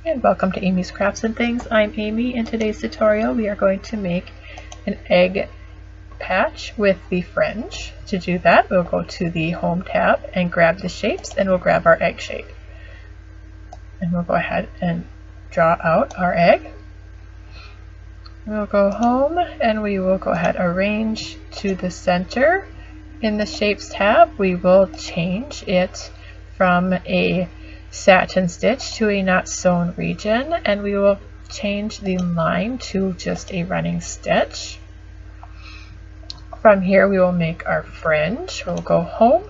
And welcome to Amy's Crafts and Things. I'm Amy. In today's tutorial we are going to make an egg patch with the fringe. To do that we'll go to the Home tab and grab the shapes, and we'll grab our egg shape. And we'll go ahead and draw out our egg. We'll go home and we will go ahead and arrange to the center. In the Shapes tab we will change it from a satin stitch to a not sewn region, and we will change the line to just a running stitch. From here we will make our fringe. We'll go home,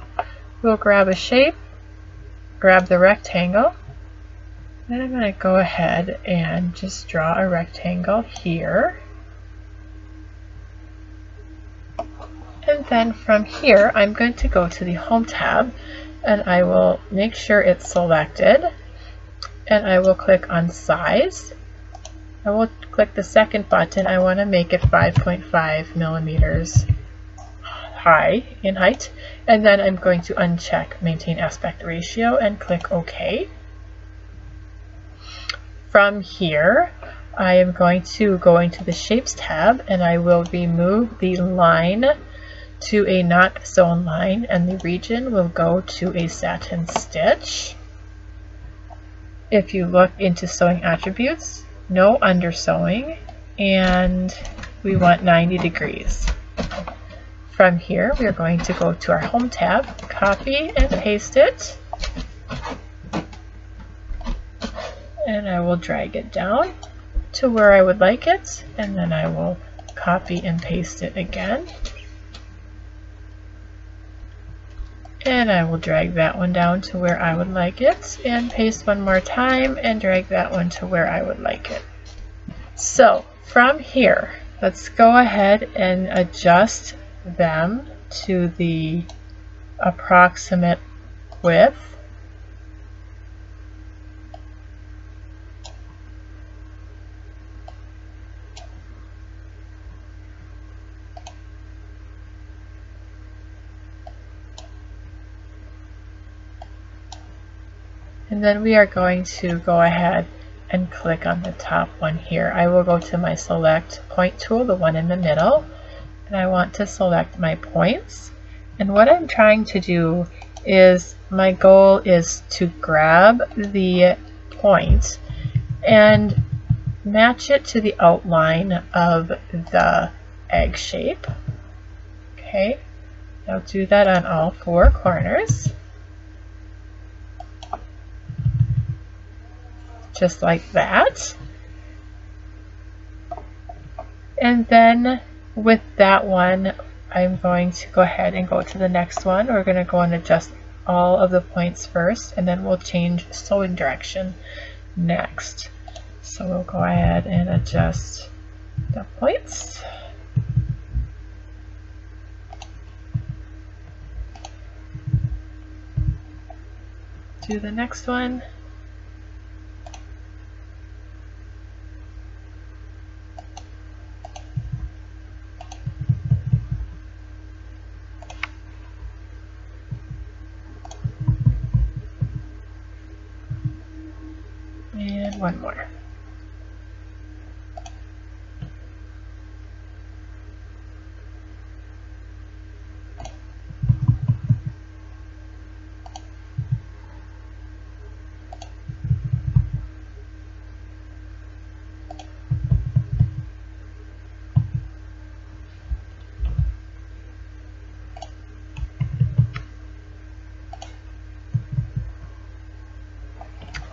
we'll grab a shape, grab the rectangle, and I'm going to go ahead and just draw a rectangle here. And then from here I'm going to go to the Home tab and I will make sure it's selected, and I will click on size. I will click the second button. I want to make it 5.5 millimeters high in height, and then I'm going to uncheck maintain aspect ratio and click OK. From here I am going to go into the Shapes tab and I will remove the line to a not sewn line, and the region will go to a satin stitch. If you look into sewing attributes, no undersewing, and we want 90 degrees. From here we are going to go to our Home tab, copy and paste it, and I will drag it down to where I would like it, and then I will copy and paste it again. And I will drag that one down to where I would like it, and paste one more time and drag that one to where I would like it. So from here, let's go ahead and adjust them to the approximate width. And then we are going to go ahead and click on the top one here. I will go to my select point tool, the one in the middle, and I want to select my points. And what I'm trying to do is, my goal is to grab the point and match it to the outline of the egg shape. Okay, I'll do that on all four corners. Just like that. And then with that one, I'm going to go ahead and go to the next one. We're going to go and adjust all of the points first, and then we'll change sewing direction next. So we'll go ahead and adjust the points. Do the next one. And one more.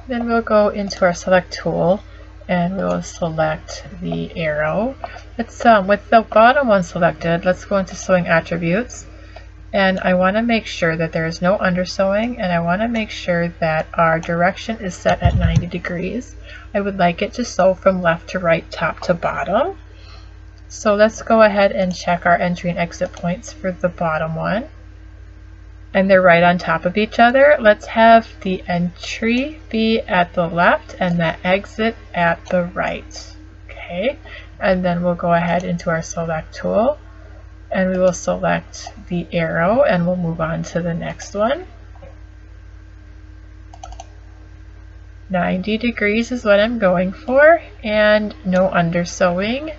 Then we'll go into our select tool and we'll select the arrow. Let's with the bottom one selected, let's go into sewing attributes, and I want to make sure that there is no undersewing, and I want to make sure that our direction is set at 90 degrees. I would like it to sew from left to right, top to bottom. So let's go ahead and check our entry and exit points for the bottom one. And they're right on top of each other. Let's have the entry be at the left and the exit at the right. Okay, and then we'll go ahead into our select tool and we will select the arrow and we'll move on to the next one. 90 degrees is what I'm going for, and no undersewing.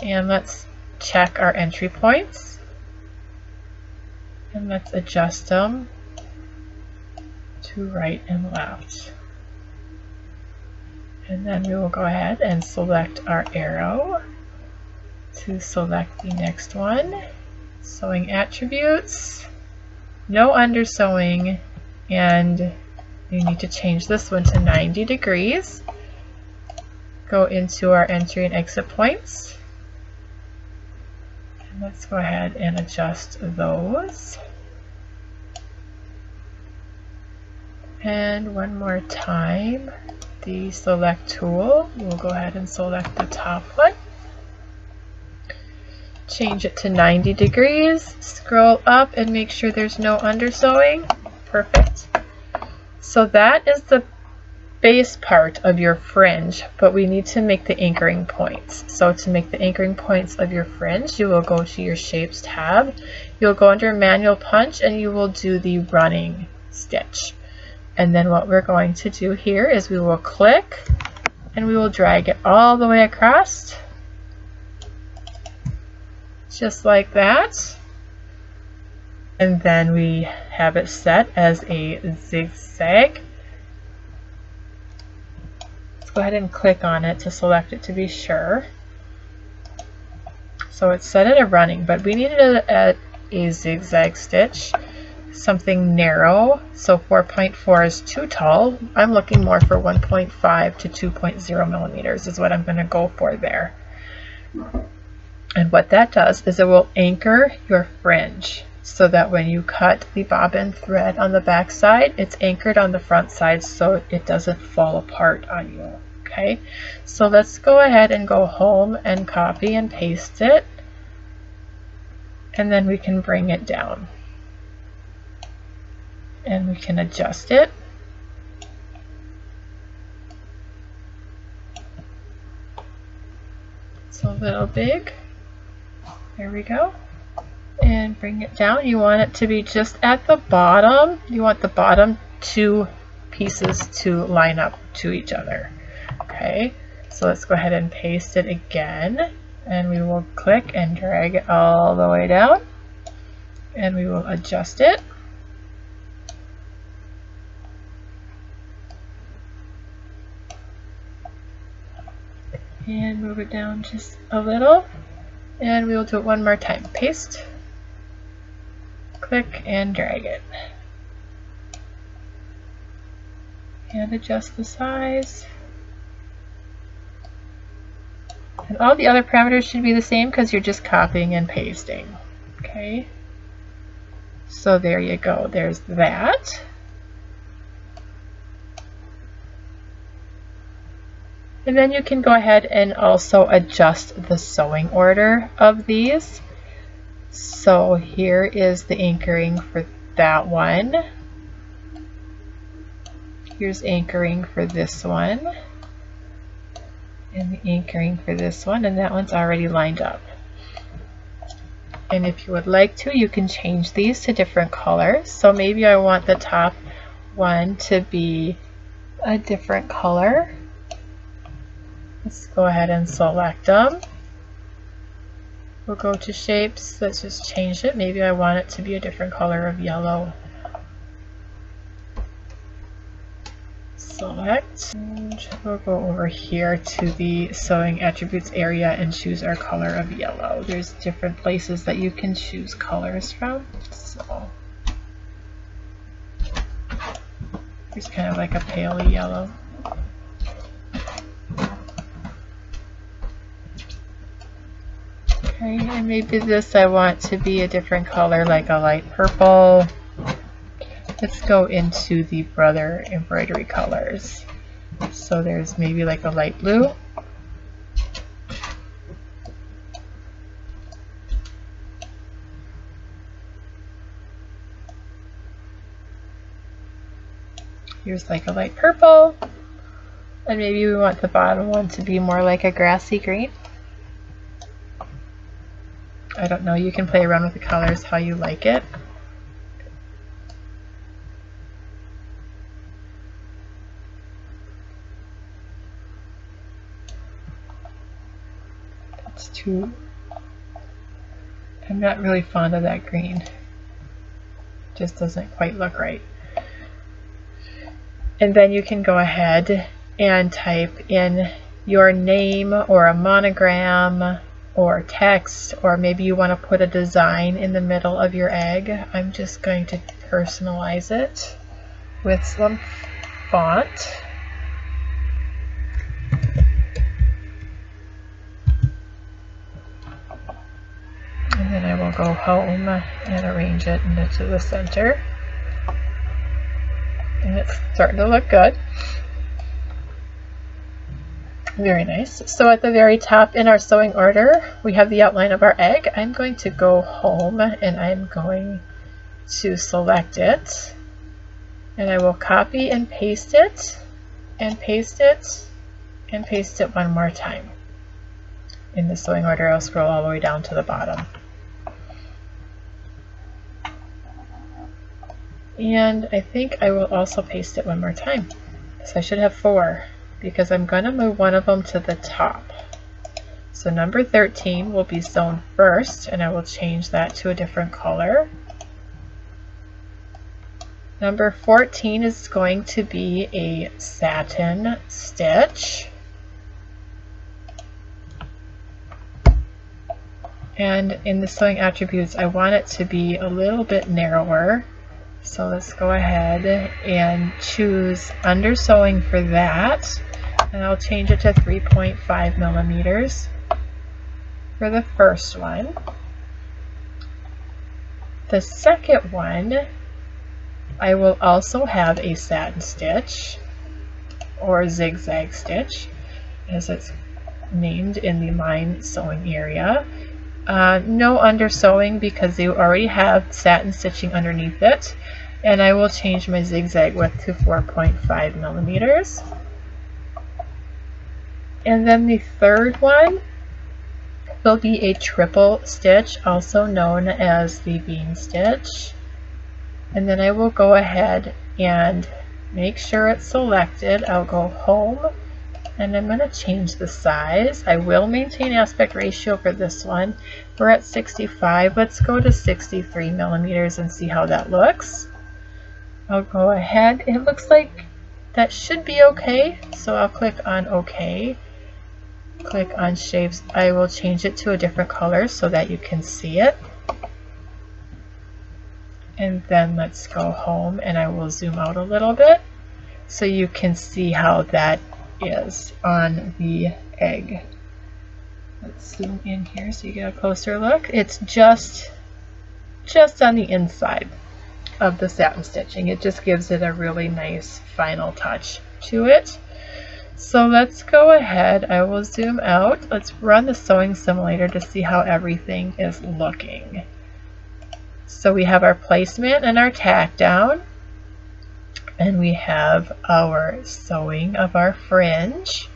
And let's check our entry points, and let's adjust them to right and left. And then we will go ahead and select our arrow to select the next one. Sewing attributes, no undersewing, and you need to change this one to 90 degrees. Go into our entry and exit points. And let's go ahead and adjust those. And one more time, the select tool, we'll go ahead and select the top one. Change it to 90 degrees, scroll up and make sure there's no undersewing. Perfect. So that is the base part of your fringe, but we need to make the anchoring points. So to make the anchoring points of your fringe, you will go to your Shapes tab. You'll go under Manual Punch and you will do the running stitch. And then what we're going to do here is we will click and we will drag it all the way across. Just like that. And then we have it set as a zigzag. Let's go ahead and click on it to select it to be sure. So it's set at a running, but we needed it at a zigzag stitch, something narrow. So 4.4 is too tall. I'm looking more for 1.5 to 2.0 millimeters is what I'm going to go for there. And what that does is it will anchor your fringe so that when you cut the bobbin thread on the back side, it's anchored on the front side so it doesn't fall apart on you. Okay, so let's go ahead and go home and copy and paste it, and then we can bring it down and we can adjust it. It's a little big. There we go. And bring it down. You want it to be just at the bottom. You want the bottom two pieces to line up to each other. Okay, so let's go ahead and paste it again. And we will click and drag it all the way down. And we will adjust it. And move it down just a little. And we'll do it one more time. Paste, click, and drag it. And adjust the size. And all the other parameters should be the same because you're just copying and pasting. Okay. So there you go. There's that. And then you can go ahead and also adjust the sewing order of these. So here is the anchoring for that one. Here's anchoring for this one. And the anchoring for this one, and that one's already lined up. And if you would like to, you can change these to different colors. So maybe I want the top one to be a different color. Let's go ahead and select them. We'll go to Shapes. Let's just change it. Maybe I want it to be a different color of yellow. Select. And we'll go over here to the Sewing Attributes area and choose our color of yellow. There's different places that you can choose colors from. So here's kind of like a pale yellow. Okay, and maybe this I want to be a different color, like a light purple. Let's go into the Brother embroidery colors. So there's maybe like a light blue. Here's like a light purple. And maybe we want the bottom one to be more like a grassy green. I don't know, you can play around with the colors how you like it. I'm not really fond of that green. Just doesn't quite look right. And then you can go ahead and type in your name or a monogram or text, or maybe you want to put a design in the middle of your egg. I'm just going to personalize it with some font. And then I will go home and arrange it into the center. And it's starting to look good. Very nice. So at the very top in our sewing order, we have the outline of our egg. I'm going to go home and I'm going to select it. And I will copy and paste it, and paste it, and paste it one more time. In the sewing order, I'll scroll all the way down to the bottom. And I think I will also paste it one more time. So I should have 4, because I'm going to move one of them to the top. So number 13 will be sewn first, and I will change that to a different color. Number 14 is going to be a satin stitch. And in the sewing attributes, I want it to be a little bit narrower. So let's go ahead and choose undersewing for that. And I'll change it to 3.5 millimeters for the first one. The second one, I will also have a satin stitch or zigzag stitch, as it's named in the line sewing area. No undersewing because you already have satin stitching underneath it. And I will change my zigzag width to 4.5 millimeters. And then the third one will be a triple stitch, also known as the bean stitch. And then I will go ahead and make sure it's selected. I'll go home and I'm going to change the size. I will maintain aspect ratio for this one. We're at 65. Let's go to 63 millimeters and see how that looks. I'll go ahead. It looks like that should be okay. So I'll click on OK. Click on shapes. I will change it to a different color so that you can see it. And then let's go home and I will zoom out a little bit so you can see how that is on the egg. Let's zoom in here so you get a closer look. It's just on the inside of the satin stitching. It just gives it a really nice final touch to it. So let's go ahead. I will zoom out. Let's run the sewing simulator to see how everything is looking. So we have our placement and our tack down, and we have our sewing of our fringe,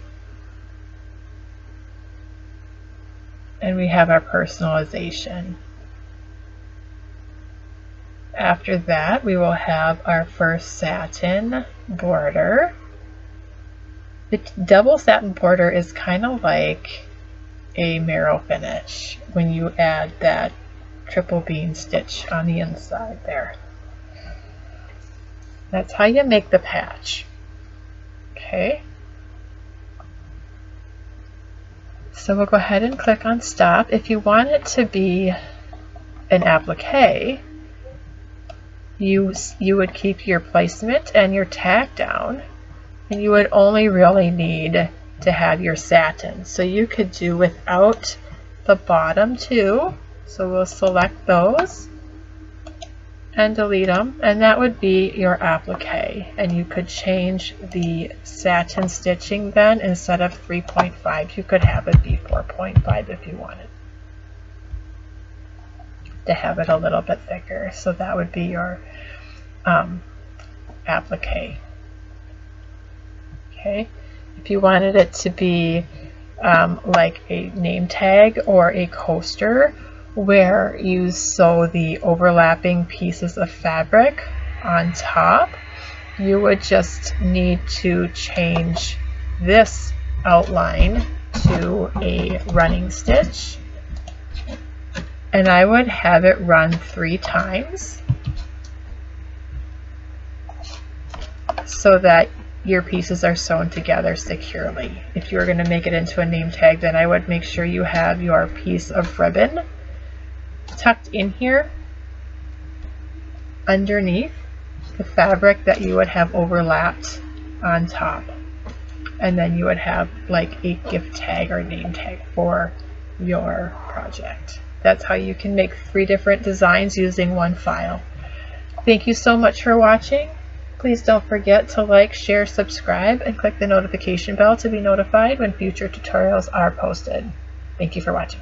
and we have our personalization. After that, we will have our first satin border. The double satin border is kind of like a marrow finish when you add that triple bean stitch on the inside there. That's how you make the patch. Okay. So we'll go ahead and click on stop. If you want it to be an applique, you would keep your placement and your tack down, and you would only really need to have your satin. So you could do without the bottom two. So we'll select those and delete them, and that would be your applique. And you could change the satin stitching then. Instead of 3.5, you could have it be 4.5 if you wanted to have it a little bit thicker. So that would be your applique. Okay, if you wanted it to be like a name tag or a coaster, where you sew the overlapping pieces of fabric on top, you would just need to change this outline to a running stitch, and I would have it run 3 times so that your pieces are sewn together securely. If you were going to make it into a name tag, then I would make sure you have your piece of ribbon tucked in here underneath the fabric that you would have overlapped on top, and then you would have like a gift tag or name tag for your project. That's how you can make 3 different designs using one file. Thank you so much for watching. Please don't forget to like, share, subscribe, and click the notification bell to be notified when future tutorials are posted. Thank you for watching.